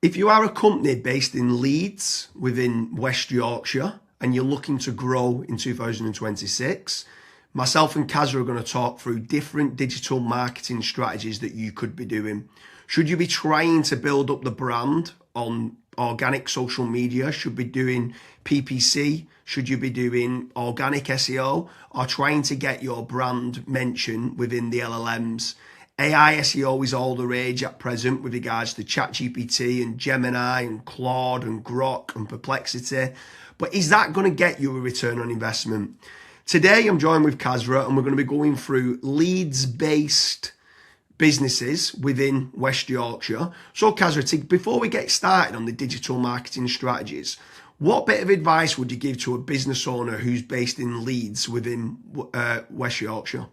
If you are a company based in Leeds within West Yorkshire and you're looking to grow in 2026, myself and Kaz are going to talk through different digital marketing strategies that you could be doing. Should you be trying to build up the brand on organic social media? Should be doing PPC? Should you be doing organic SEO or trying to get your brand mentioned within the LLMs? AI SEO is all the rage at present with regards to ChatGPT and Gemini and Claude and Grok and Perplexity. But is that going to get you a return on investment? Today, I'm joined with Kazra and we're going to be going through Leeds-based businesses within West Yorkshire. So Kazra, before we get started on the digital marketing strategies, what bit of advice would you give to a business owner who's based in Leeds within West Yorkshire?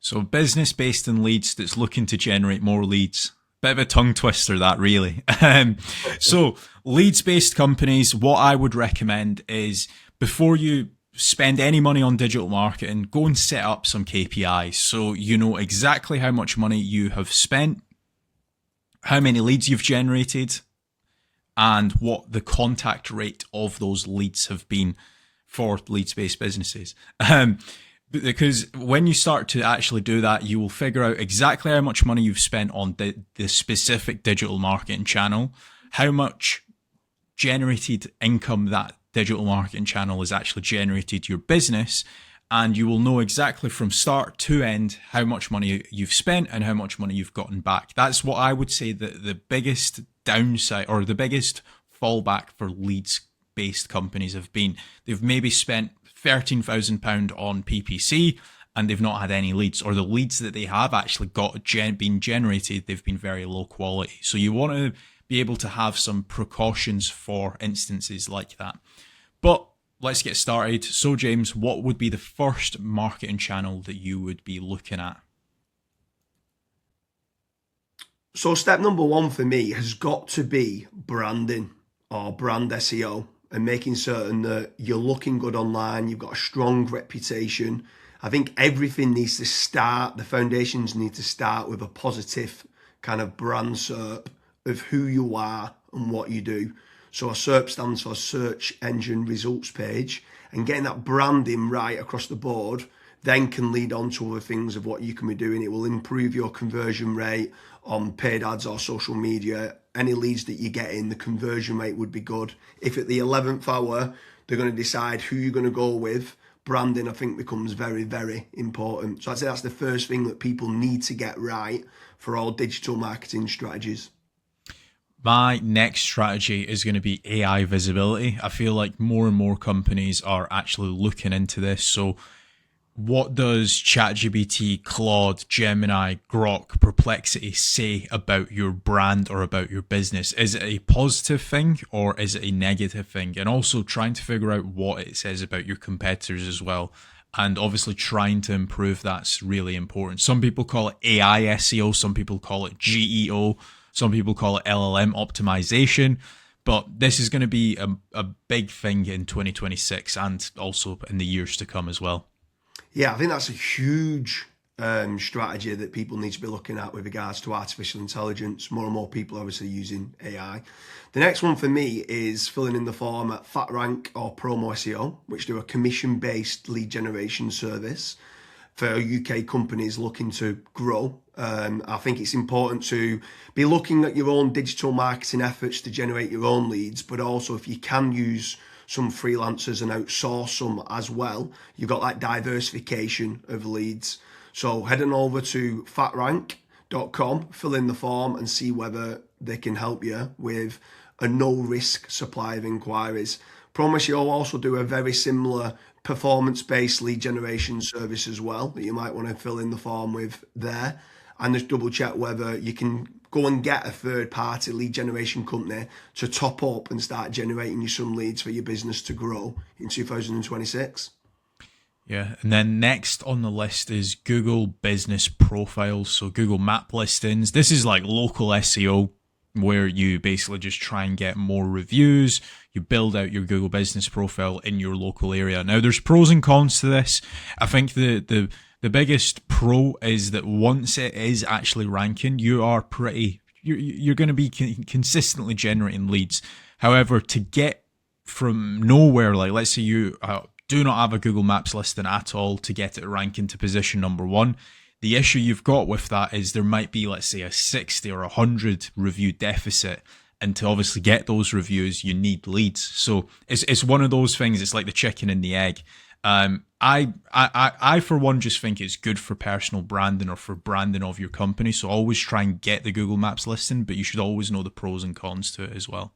So business based in Leeds that's looking to generate more leads. Bit of a tongue twister that really. So Leeds-based companies, what I would recommend is before you spend any money on digital marketing, go and set up some KPIs. So you know exactly how much money you have spent, how many leads you've generated, and what the contact rate of those leads have been for Leeds-based businesses. Because when you start to actually do that, you will figure out exactly how much money you've spent on the specific digital marketing channel, how much generated income that digital marketing channel has actually generated your business, and you will know exactly from start to end how much money you've spent and how much money you've gotten back. That's what I would say that the biggest downside or the biggest fallback for Leeds-based companies have been. They've maybe spent £13,000 on PPC and they've not had any leads, or the leads that they have actually been generated, they've been very low quality. So you want to be able to have some precautions for instances like that. But let's get started. So James, what would be the first marketing channel that you would be looking at? So step number one for me has got to be branding or brand SEO and making certain that you're looking good online, you've got a strong reputation. I think everything needs to start, the foundations need to start with a positive kind of brand SERP of who you are and what you do. So a SERP stands for search engine results page, and getting that branding right across the board then can lead on to other things of what you can be doing. It will improve your conversion rate on paid ads or social media. Any leads that you get in, the conversion rate would be good. If at the 11th hour, they're going to decide who you're going to go with, branding, I think, becomes very, very important. So I'd say that's the first thing that people need to get right for all digital marketing strategies. My next strategy is going to be AI visibility. I feel like more and more companies are actually looking into this. So what does ChatGPT, Claude, Gemini, Grok, Perplexity say about your brand or about your business? Is it a positive thing or is it a negative thing? And also trying to figure out what it says about your competitors as well. And obviously trying to improve that's really important. Some people call it AI SEO, some people call it GEO, some people call it LLM optimization. But this is going to be a big thing in 2026 and also in the years to come as well. Yeah, I think that's a huge strategy that people need to be looking at with regards to artificial intelligence. More and more people are obviously using AI. The next one for me is filling in the form at FatRank or Promo SEO, which do a commission-based lead generation service for UK companies looking to grow. I think it's important to be looking at your own digital marketing efforts to generate your own leads, but also if you can use some freelancers and outsource some as well, you've got that diversification of leads. So head on over to fatrank.com, fill in the form and see whether they can help you with a no-risk supply of inquiries. Promise you'll also do a very similar performance-based lead generation service as well that you might want to fill in the form with there, and just double check whether you can go and get a third-party lead generation company to top up and start generating you some leads for your business to grow in 2026. Yeah, and then next on the list is Google Business Profiles, so Google Map listings. This is like local SEO where you basically just try and get more reviews. You build out your Google Business Profile in your local area. Now, there's pros and cons to this. I think the biggest pro is that once it is actually ranking, you are pretty you're going to be consistently generating leads. However, to get from nowhere, like let's say you do not have a Google Maps listing at all, to get it ranking to position number 1, the issue you've got with that is there might be, let's say, a 60 or 100 review deficit. And to obviously get those reviews, you need leads. So it's one of those things. It's like the chicken and the egg. I for one just think it's good for personal branding or for branding of your company. So always try and get the Google Maps listing, but you should always know the pros and cons to it as well.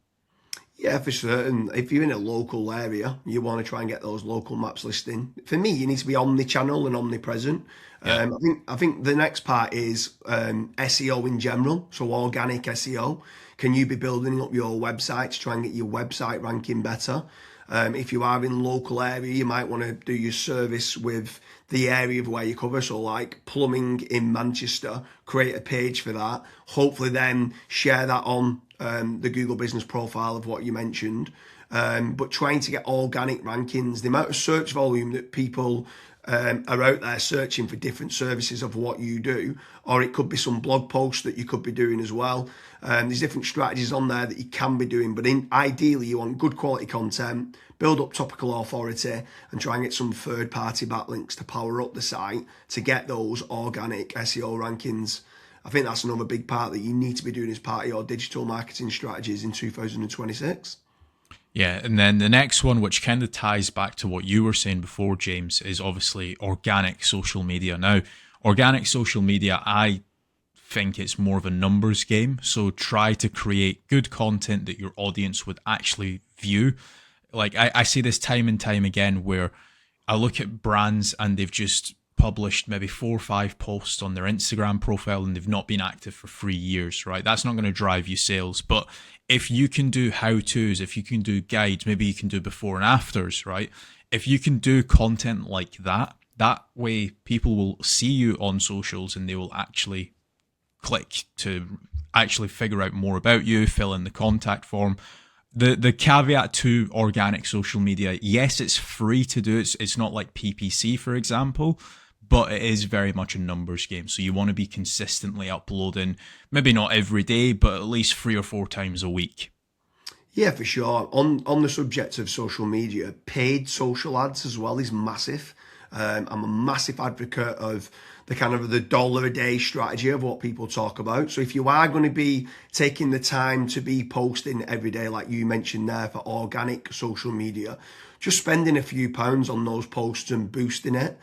Yeah, for certain. If you're in a local area, you want to try and get those local maps listing. For me, you need to be omni-channel and omnipresent. Yeah. I think the next part is SEO in general, so organic SEO. Can you be building up your website to try and get your website ranking better? If you are in local area, you might want to do your service with the area of where you cover. So like plumbing in Manchester, create a page for that. Hopefully then share that on the Google business profile of what you mentioned. But trying to get organic rankings, the amount of search volume that people are out there searching for different services of what you do, or it could be some blog posts that you could be doing as well. There's different strategies on there that you can be doing, but ideally you want good quality content, build up topical authority, and try and get some third-party backlinks to power up the site to get those organic SEO rankings. I think that's another big part that you need to be doing as part of your digital marketing strategies in 2026. Yeah, and then the next one, which kind of ties back to what you were saying before, James, is obviously organic social media. Now, organic social media, I think it's more of a numbers game. So try to create good content that your audience would actually view. Like I see this time and time again where I look at brands and they've just published maybe 4 or 5 posts on their Instagram profile and they've not been active for 3 years, right? That's not going to drive you sales. But if you can do how-tos, if you can do guides, maybe you can do before and afters, right? If you can do content like that, that way people will see you on socials and they will actually click to actually figure out more about you, fill in the contact form. The caveat to organic social media, yes, it's free to do. It's not like PPC, for example, but it is very much a numbers game. So you want to be consistently uploading, maybe not every day, but at least 3 or 4 times a week. Yeah, for sure. On the subject of social media, paid social ads as well is massive. I'm a massive advocate of the kind of the $1 a day strategy of what people talk about. So if you are going to be taking the time to be posting every day, like you mentioned there, for organic social media, just spending a few pounds on those posts and boosting it.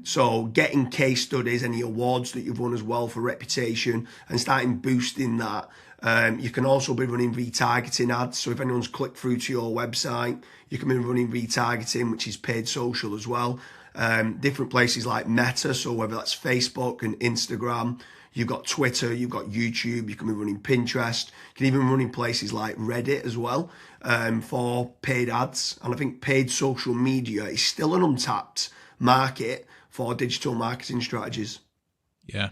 So getting case studies, any awards that you've won as well for reputation, and starting boosting that. You can also be running retargeting ads. So if anyone's clicked through to your website, you can be running retargeting, which is paid social as well. Different places like Meta, so whether that's Facebook and Instagram, you've got Twitter, you've got YouTube, you can be running Pinterest, you can even run in places like Reddit as well for paid ads. And I think paid social media is still an untapped market for digital marketing strategies. Yeah.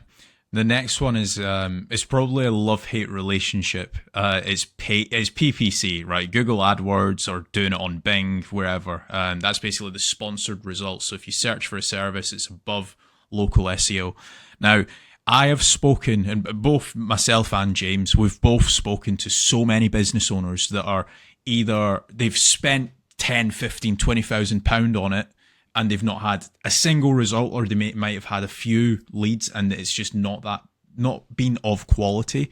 The next one is it's probably a love-hate relationship. It's PPC, right? Google AdWords or doing it on Bing, wherever. That's basically the sponsored results. So if you search for a service, it's above local SEO. Now, I have spoken, and both myself and James, we've both spoken to so many business owners that are either they've spent 10, 15, 20,000 pound on it, and they've not had a single result, or they might have had a few leads and it's just not been of quality.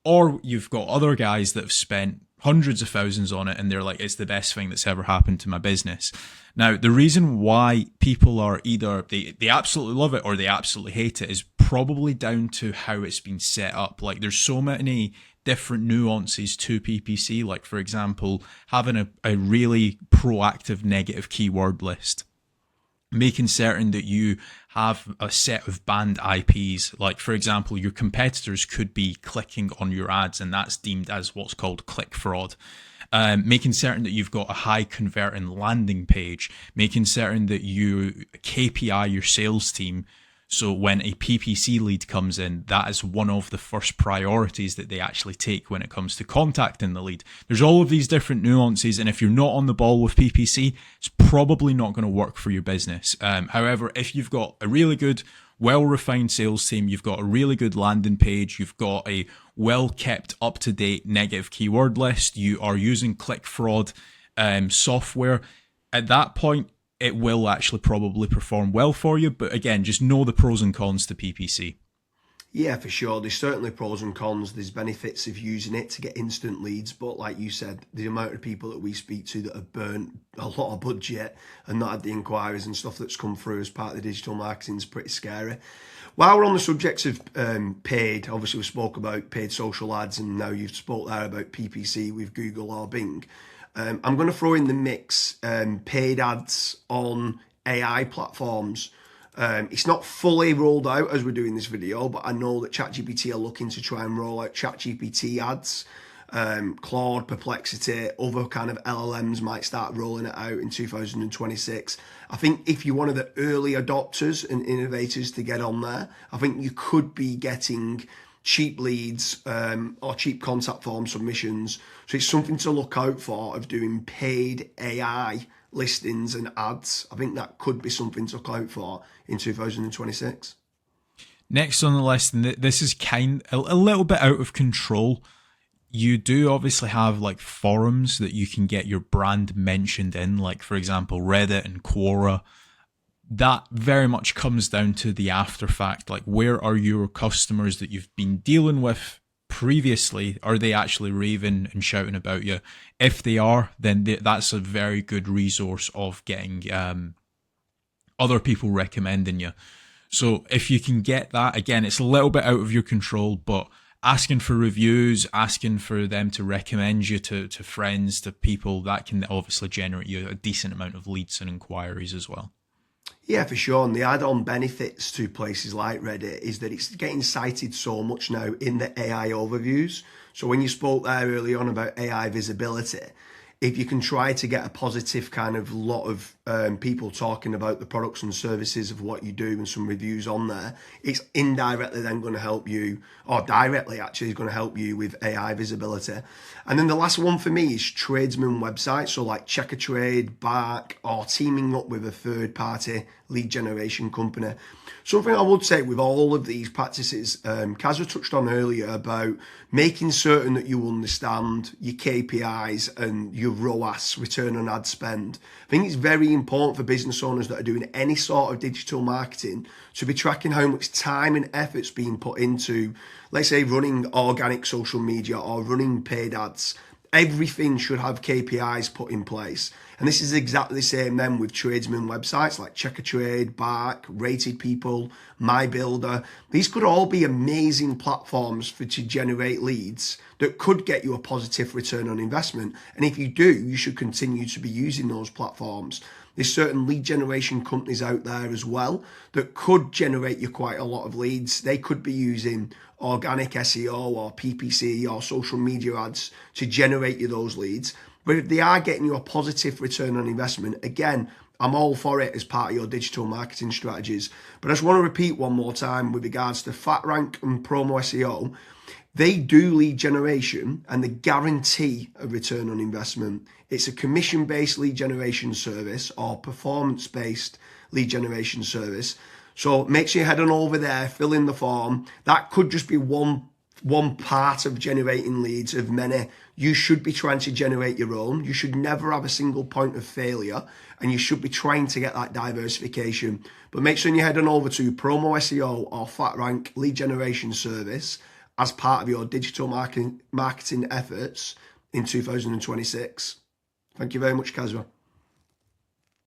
Or you've got other guys that have spent hundreds of thousands on it and they're like, it's the best thing that's ever happened to my business. Now, the reason why people are either they absolutely love it or they absolutely hate it is probably down to how it's been set up. Like there's so many different nuances to PPC. Like for example, having a really proactive negative keyword list, making certain that you have a set of banned IPs. Like, for example, your competitors could be clicking on your ads and that's deemed as what's called click fraud. Making certain that you've got a high converting landing page, making certain that you KPI your sales team. So when a PPC lead comes in, that is one of the first priorities that they actually take when it comes to contacting the lead. There's all of these different nuances, and if you're not on the ball with PPC, it's probably not going to work for your business. However, if you've got a really good well-refined sales team, you've got a really good landing page, you've got a well-kept, up-to-date negative keyword list, you are using click fraud software, at that point, it will actually probably perform well for you. But again, just know the pros and cons to PPC. Yeah, for sure. There's certainly pros and cons. There's benefits of using it to get instant leads. But like you said, the amount of people that we speak to that have burnt a lot of budget and not had the inquiries and stuff that's come through as part of the digital marketing is pretty scary. While we're on the subject of paid, obviously we spoke about paid social ads, and now you've spoke there about PPC with Google or Bing. I'm going to throw in the mix paid ads on AI platforms. It's not fully rolled out as we're doing this video, but I know that ChatGPT are looking to try and roll out ChatGPT ads. Claude, Perplexity, other kind of LLMs might start rolling it out in 2026. I think if you're one of the early adopters and innovators to get on there, I think you could be getting cheap leads or cheap contact form submissions. So it's something to look out for of doing paid AI listings and ads. I think that could be something to look out for in 2026. Next on the list, and this is a little bit out of control. You do obviously have like forums that you can get your brand mentioned in, like for example, Reddit and Quora. That very much comes down to the after fact. Like, where are your customers that you've been dealing with previously? Are they actually raving and shouting about you? If they are, then that's a very good resource of getting other people recommending you. So if you can get that, again, it's a little bit out of your control, but asking for reviews, asking for them to recommend you to friends, to people, that can obviously generate you a decent amount of leads and inquiries as well. Yeah, for sure. And the add-on benefits to places like Reddit is that it's getting cited so much now in the AI overviews. So when you spoke there early on about AI visibility, if you can try to get a positive kind of lot of people talking about the products and services of what you do and some reviews on there, it's indirectly then going to help you, or directly actually is going to help you with AI visibility. And then the last one for me is tradesman websites, so like Check a Trade, Bark, or teaming up with a third-party lead generation company. Something I would say with all of these practices, Kazza touched on earlier about making certain that you understand your KPIs and your ROAS, return on ad spend. I think it's very important for business owners that are doing any sort of digital marketing to be tracking how much time and effort's being put into, let's say, running organic social media or running paid ads. Everything should have KPIs put in place. And this is exactly the same then with tradesman websites like Check a Trade, Bark, Rated People, My Builder. These could all be amazing platforms to generate leads that could get you a positive return on investment. And if you do, you should continue to be using those platforms. There's certain lead generation companies out there as well that could generate you quite a lot of leads. They could be using organic SEO or PPC or social media ads to generate you those leads. But if they are getting you a positive return on investment, again, I'm all for it as part of your digital marketing strategies. But I just want to repeat one more time with regards to FatRank and Promo SEO. They do lead generation and they guarantee a return on investment. It's a commission-based lead generation service or performance-based lead generation service. So make sure you head on over there, fill in the form. That could just be one part of generating leads of many. You should be trying to generate your own. You should never have a single point of failure, and you should be trying to get that diversification. But make sure you head on over to Promo SEO or FatRank lead generation service as part of your digital marketing efforts in 2026. Thank you very much, Kazra.